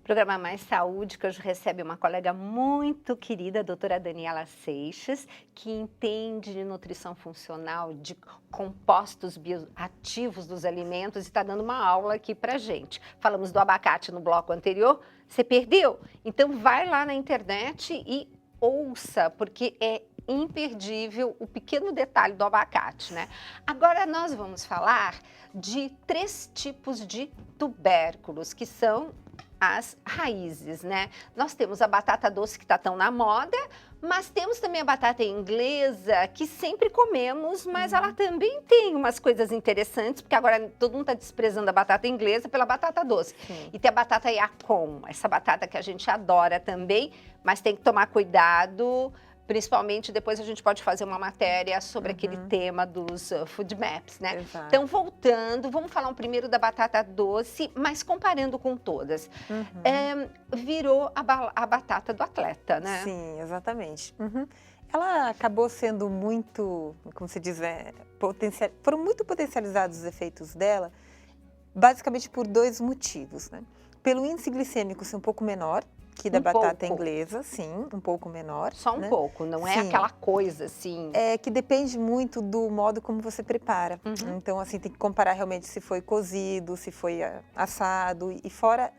Programa Mais Saúde, que hoje recebe uma colega muito querida, a doutora Daniela Seixas, que entende de nutrição funcional, de compostos bioativos dos alimentos e está dando uma aula aqui pra gente. Falamos do abacate no bloco anterior, você perdeu? Então vai lá na internet e ouça, porque é imperdível o pequeno detalhe do abacate, né? Agora nós vamos falar de 3 tipos de tubérculos, que são as raízes, né? Nós temos a batata doce que está tão na moda, mas temos também a batata inglesa que sempre comemos, mas ela também tem umas coisas interessantes, porque agora todo mundo está desprezando a batata inglesa pela batata doce. Sim. E tem a batata yacon, essa batata que a gente adora também, mas tem que tomar cuidado. Principalmente, depois a gente pode fazer uma matéria sobre aquele tema dos food maps, né? Exato. Então, voltando, vamos falar primeiro da batata doce, mas comparando com todas. Virou a batata do atleta, né? Sim, exatamente. Ela acabou sendo muito, como se diz, foram muito potencializados os efeitos dela, basicamente por 2 motivos, né? Pelo índice glicêmico ser um pouco menor que da batata inglesa, sim, um pouco menor. Só um pouco, não é aquela coisa assim. É que depende muito do modo como você prepara. Então, assim, tem que comparar realmente se foi cozido, se foi assado e fora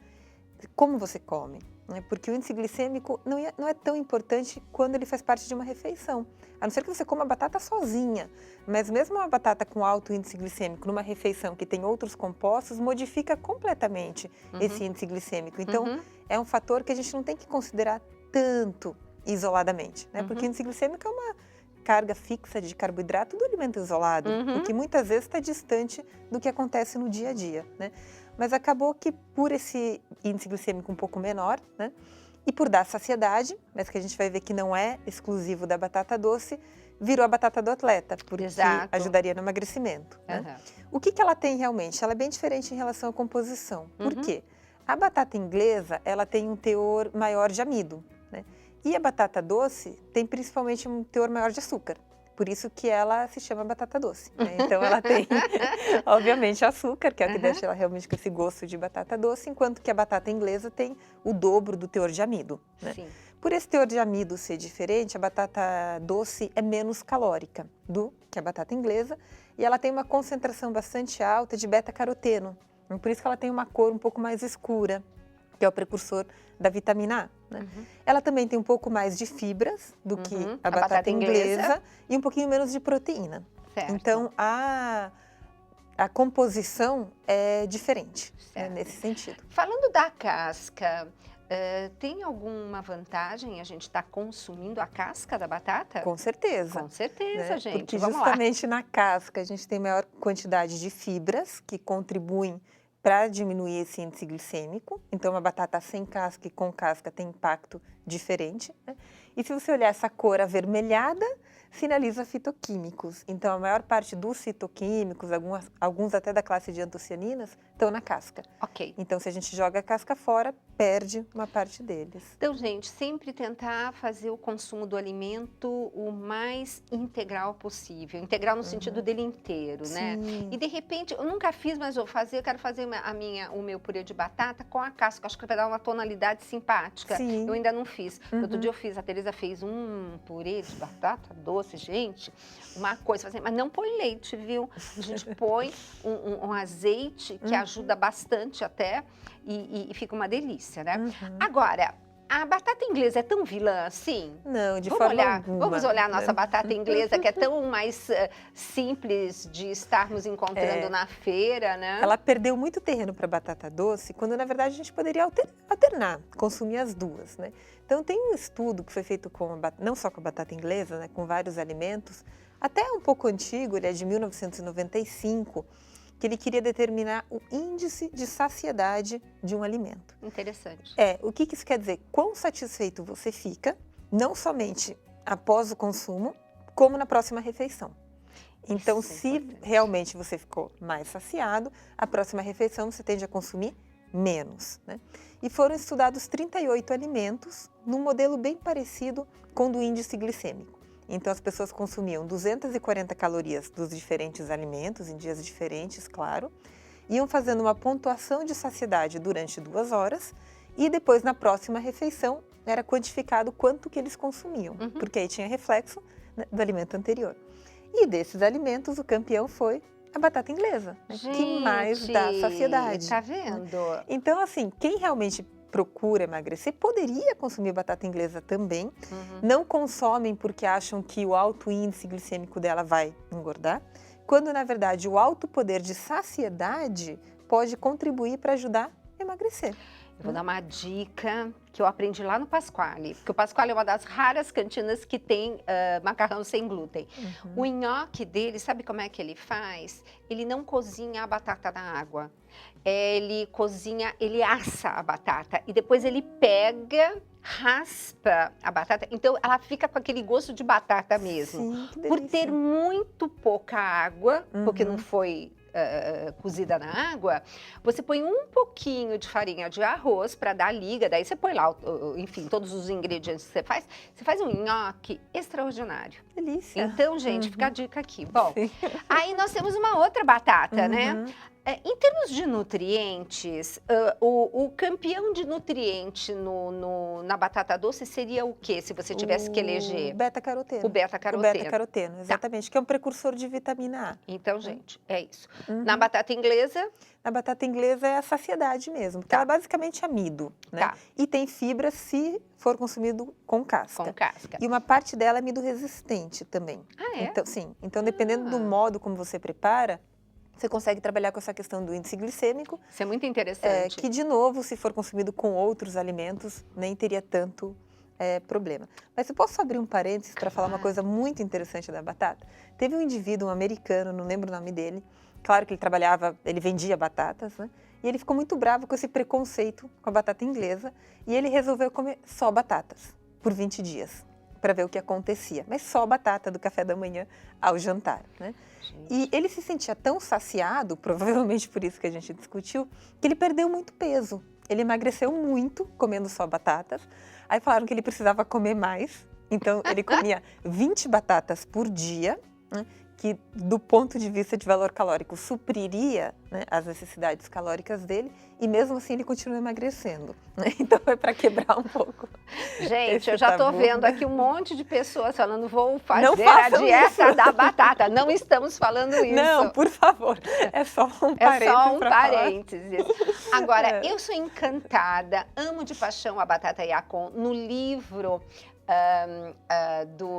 como você come. Né? Porque o índice glicêmico não é tão importante quando ele faz parte de uma refeição. A não ser que você coma a batata sozinha. Mas mesmo uma batata com alto índice glicêmico numa refeição que tem outros compostos, modifica completamente esse índice glicêmico. Então, é um fator que a gente não tem que considerar tanto isoladamente. Né? Porque o índice glicêmico é uma carga fixa de carboidrato do alimento isolado, o que muitas vezes está distante do que acontece no dia a dia. Né? Mas acabou que por esse índice glicêmico um pouco menor, né, e por dar saciedade, mas que a gente vai ver que não é exclusivo da batata doce, virou a batata do atleta, porque ajudaria no emagrecimento. Né? O que ela tem realmente? Ela é bem diferente em relação à composição. Por quê? A batata inglesa, ela tem um teor maior de amido, né? E a batata doce tem principalmente um teor maior de açúcar. Por isso que ela se chama batata doce. Né? Então ela tem, obviamente, açúcar, que é o que deixa ela realmente com esse gosto de batata doce, enquanto que a batata inglesa tem o dobro do teor de amido. Né? Sim. Por esse teor de amido ser diferente, a batata doce é menos calórica do que a batata inglesa e ela tem uma concentração bastante alta de beta-caroteno. Por isso que ela tem uma cor um pouco mais escura, que é o precursor da vitamina A. Né? Ela também tem um pouco mais de fibras do que a batata inglesa e um pouquinho menos de proteína. Certo. Então, a composição é diferente, né, nesse sentido. Falando da casca, tem alguma vantagem a gente estar consumindo a casca da batata? Com certeza. Com certeza, né? gente. Porque Vamos justamente na casca a gente tem maior quantidade de fibras que contribuem para diminuir esse índice glicêmico. Então, a batata sem casca e com casca tem impacto diferente. Né? E se você olhar essa cor avermelhada, sinaliza fitoquímicos. Então, a maior parte dos fitoquímicos, alguns até da classe de antocianinas, estão na casca. Ok. Então, se a gente joga a casca fora, perde uma parte deles. Então, gente, sempre tentar fazer o consumo do alimento o mais integral possível. Integral no sentido dele inteiro, né? Sim. E, de repente, eu nunca fiz, mas vou fazer. Eu quero fazer o meu purê de batata com a casca. Acho que vai dar uma tonalidade simpática. Sim. Eu ainda não fiz. Outro dia eu fiz, a Tereza fez um purê de batata doce, gente. Uma coisa, mas não põe leite, viu? A gente põe um azeite que ajuda bastante até e fica uma delícia, né? Agora, a batata inglesa é tão vilã assim? Não, de forma alguma. Vamos olhar a nossa batata inglesa, que é tão mais simples de estarmos encontrando na feira, né? Ela perdeu muito terreno para batata doce, quando na verdade a gente poderia alternar, consumir as duas, né? Então tem um estudo que foi feito não só com a batata inglesa, né, com vários alimentos, até um pouco antigo, ele é de 1995, que ele queria determinar o índice de saciedade de um alimento. Interessante. O que isso quer dizer? Quão satisfeito você fica, não somente após o consumo, como na próxima refeição. Então, se realmente você ficou mais saciado, a próxima refeição você tende a consumir menos. Né? E foram estudados 38 alimentos num modelo bem parecido com o do índice glicêmico. Então, as pessoas consumiam 240 calorias dos diferentes alimentos, em dias diferentes, claro, iam fazendo uma pontuação de saciedade durante 2 horas E depois, na próxima refeição, era quantificado quanto que eles consumiam, porque aí tinha reflexo, né, do alimento anterior. E desses alimentos, o campeão foi a batata inglesa, né, que mais dá saciedade. Tá vendo? Então, assim, quem realmente procura emagrecer poderia consumir batata inglesa também. Não consomem porque acham que o alto índice glicêmico dela vai engordar, quando na verdade o alto poder de saciedade pode contribuir para ajudar a emagrecer. Eu vou dar uma dica que eu aprendi lá no Pasquale, porque o Pasquale é uma das raras cantinas que tem macarrão sem glúten. O nhoque dele, sabe como é que ele faz? Ele não cozinha a batata na água. Ele cozinha, ele assa a batata e depois ele pega, raspa a batata. Então ela fica com aquele gosto de batata mesmo. Sim, que delícia. Por ter muito pouca água, porque não foi cozida na água, você põe um pouquinho de farinha de arroz para dar liga, daí você põe lá, enfim, todos os ingredientes que você faz um nhoque extraordinário. Delícia. Então, gente, fica a dica aqui. Bom, aí nós temos uma outra batata, né? Em termos de nutrientes, o campeão de nutriente na batata doce seria o quê, se você tivesse que eleger? O beta-caroteno. O beta-caroteno. O beta-caroteno, exatamente, que é um precursor de vitamina A. Então, gente, é isso. Na batata inglesa? Na batata inglesa é a saciedade mesmo, porque ela é basicamente amido, né? E tem fibra se for consumido com casca. Com casca. E uma parte dela é amido resistente também. Ah, é? Então, sim. Então, dependendo do modo como você prepara, você consegue trabalhar com essa questão do índice glicêmico. Isso é muito interessante. Que, de novo, se for consumido com outros alimentos, nem teria tanto problema. Mas eu posso abrir um parênteses para falar uma coisa muito interessante da batata? Teve um indivíduo, um americano, não lembro o nome dele, claro que ele vendia batatas, né? E ele ficou muito bravo com esse preconceito com a batata inglesa e ele resolveu comer só batatas por 20 dias. Para ver o que acontecia, mas só batata do café da manhã ao jantar, né? E ele se sentia tão saciado, provavelmente por isso que a gente discutiu, que ele perdeu muito peso. Ele emagreceu muito comendo só batatas. Aí falaram que ele precisava comer mais, então ele comia 20 batatas por dia, né? Que do ponto de vista de valor calórico supriria, né, as necessidades calóricas dele e mesmo assim ele continua emagrecendo, né? Então é para quebrar um pouco. Gente, eu já estou vendo aqui um monte de pessoas falando, vou fazer a isso. dieta da batata. Não estamos falando isso. Não, por favor, é só um parênteses. É só um parênteses. Agora, eu sou encantada, amo de paixão a batata Yacon. No livro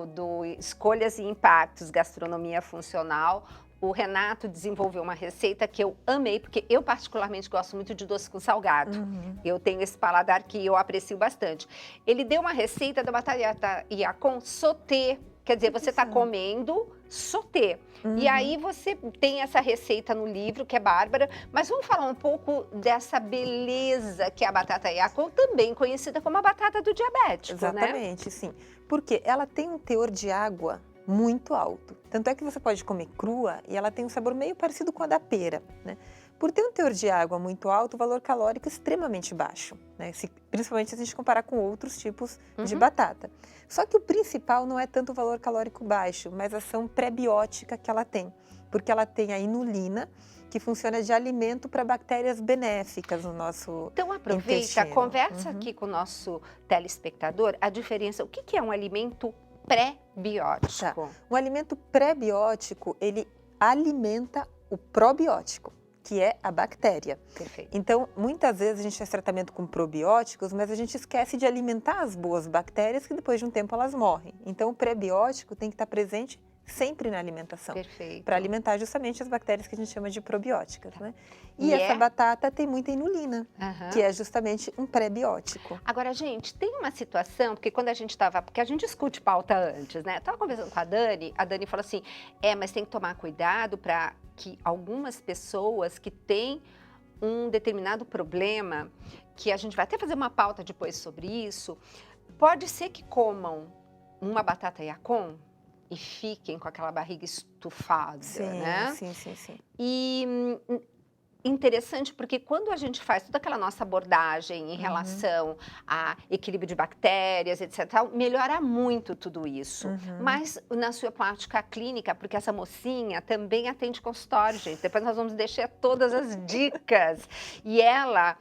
do Escolhas e Impactos, Gastronomia Funcional, o Renato desenvolveu uma receita que eu amei, porque eu particularmente gosto muito de doce com salgado. Eu tenho esse paladar que eu aprecio bastante. Ele deu uma receita da batata Yacon sauté, quer dizer, você está comendo sauté. E aí você tem essa receita no livro, que é bárbara, mas vamos falar um pouco dessa beleza que é a batata Yacon, também conhecida como a batata do diabético, Exatamente, sim. Porque ela tem um teor de água muito alto. Tanto é que você pode comer crua e ela tem um sabor meio parecido com a da pera, né? Por ter um teor de água muito alto, o valor calórico é extremamente baixo, né? Principalmente se a gente comparar com outros tipos de batata. Só que o principal não é tanto o valor calórico baixo, mas a ação pré-biótica que ela tem. Porque ela tem a inulina, que funciona de alimento para bactérias benéficas no nosso Então aproveita, intestino. Conversa aqui com o nosso telespectador a diferença, o que é um alimento pré-biótico? Um alimento pré-biótico, ele alimenta o probiótico, que é a bactéria. Perfeito. Então, muitas vezes a gente faz tratamento com probióticos, mas a gente esquece de alimentar as boas bactérias, que depois de um tempo elas morrem. Então, o pré-biótico tem que estar presente sempre na alimentação. Perfeito. Para alimentar justamente as bactérias que a gente chama de probióticas, né? E essa batata tem muita inulina, que é justamente um pré-biótico. Agora, gente, tem uma situação, porque quando a gente estava, porque a gente discute pauta antes, né? Estava conversando com a Dani falou assim, mas tem que tomar cuidado para que algumas pessoas que têm um determinado problema, que a gente vai até fazer uma pauta depois sobre isso, pode ser que comam uma batata Yacon e fiquem com aquela barriga estufada, né? Sim. E interessante porque quando a gente faz toda aquela nossa abordagem em relação a equilíbrio de bactérias, etc., melhora muito tudo isso. Mas na sua prática clínica, porque essa mocinha também atende consultório, gente. Depois nós vamos deixar todas as dicas. E ela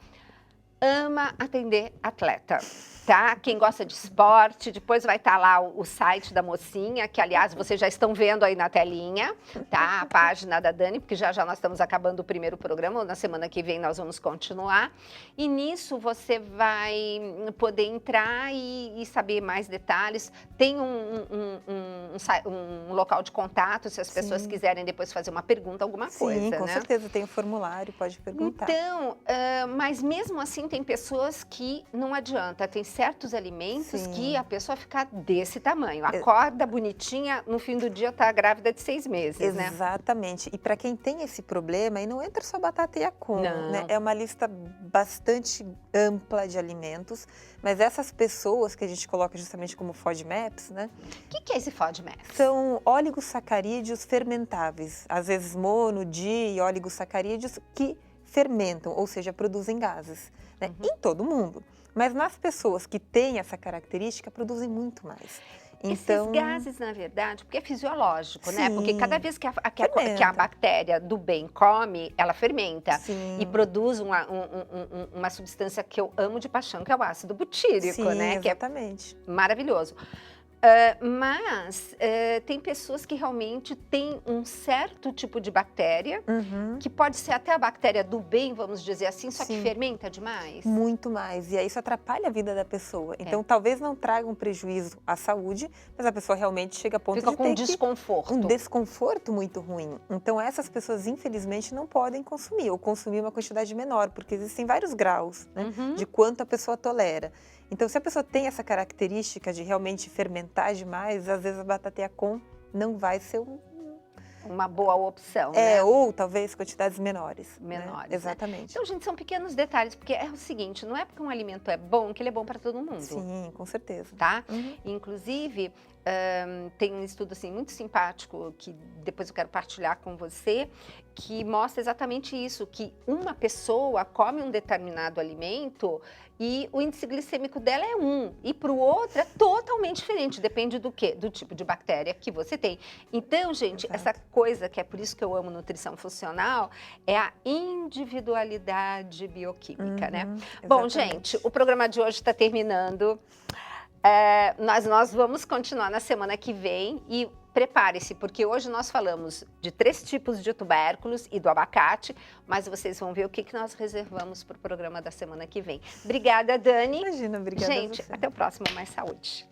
ama atender atleta, tá? Quem gosta de esporte, depois vai estar lá o site da mocinha, que aliás vocês já estão vendo aí na telinha, tá? A página da Dani, porque já já nós estamos acabando o primeiro programa, na semana que vem nós vamos continuar. E nisso você vai poder entrar e saber mais detalhes. Tem um local de contato, se as pessoas quiserem depois fazer uma pergunta, alguma coisa, Sim, com né? certeza, tem o formulário, pode perguntar. Então, mas mesmo assim tem pessoas que não adianta, tem certos alimentos que a pessoa fica desse tamanho, acorda bonitinha, no fim do dia tá grávida de 6 meses, né? Exatamente, e para quem tem esse problema, aí não entra só batata e atum, né? É uma lista bastante ampla de alimentos, mas essas pessoas que a gente coloca justamente como FODMAPs, né? O que é esse FODMAP? São oligosacarídeos fermentáveis, às vezes mono, di e oligosacarídeos que fermentam, ou seja, produzem gases, né? Em todo mundo. Mas nas pessoas que têm essa característica, produzem muito mais. Então, esses gases, na verdade, porque é fisiológico, né? Porque cada vez que a bactéria do bem come, ela fermenta e produz uma substância que eu amo de paixão, que é o ácido butírico, né? Exatamente. Que é maravilhoso. Mas tem pessoas que realmente têm um certo tipo de bactéria, que pode ser até a bactéria do bem, vamos dizer assim, só que fermenta demais. Muito mais, e aí isso atrapalha a vida da pessoa. Então, talvez não traga um prejuízo à saúde, mas a pessoa realmente chega a ponto de ter um desconforto. Um desconforto muito ruim. Então, essas pessoas, infelizmente, não podem consumir, ou consumir uma quantidade menor, porque existem vários graus, né, de quanto a pessoa tolera. Então, se a pessoa tem essa característica de realmente fermentar demais, às vezes a batata Yacon não vai ser uma boa opção, né? Ou talvez quantidades menores. Menores, né? Exatamente. Né? Então, gente, são pequenos detalhes, porque é o seguinte, não é porque um alimento é bom que ele é bom para todo mundo. Sim, com certeza. Tá? Inclusive, tem um estudo assim, muito simpático, que depois eu quero partilhar com você, que mostra exatamente isso, que uma pessoa come um determinado alimento e o índice glicêmico dela é 1, e para o outro é totalmente diferente, depende do quê? Do tipo de bactéria que você tem. Então, gente, essa coisa que é por isso que eu amo nutrição funcional, é a individualidade bioquímica, né? Bom, gente, o programa de hoje está terminando. Nós vamos continuar na semana que vem e prepare-se, porque hoje nós falamos de 3 tipos de tubérculos e do abacate, mas vocês vão ver o que nós reservamos para o programa da semana que vem. Obrigada, Dani. Imagina, obrigada. Gente, até o próximo Mais Saúde.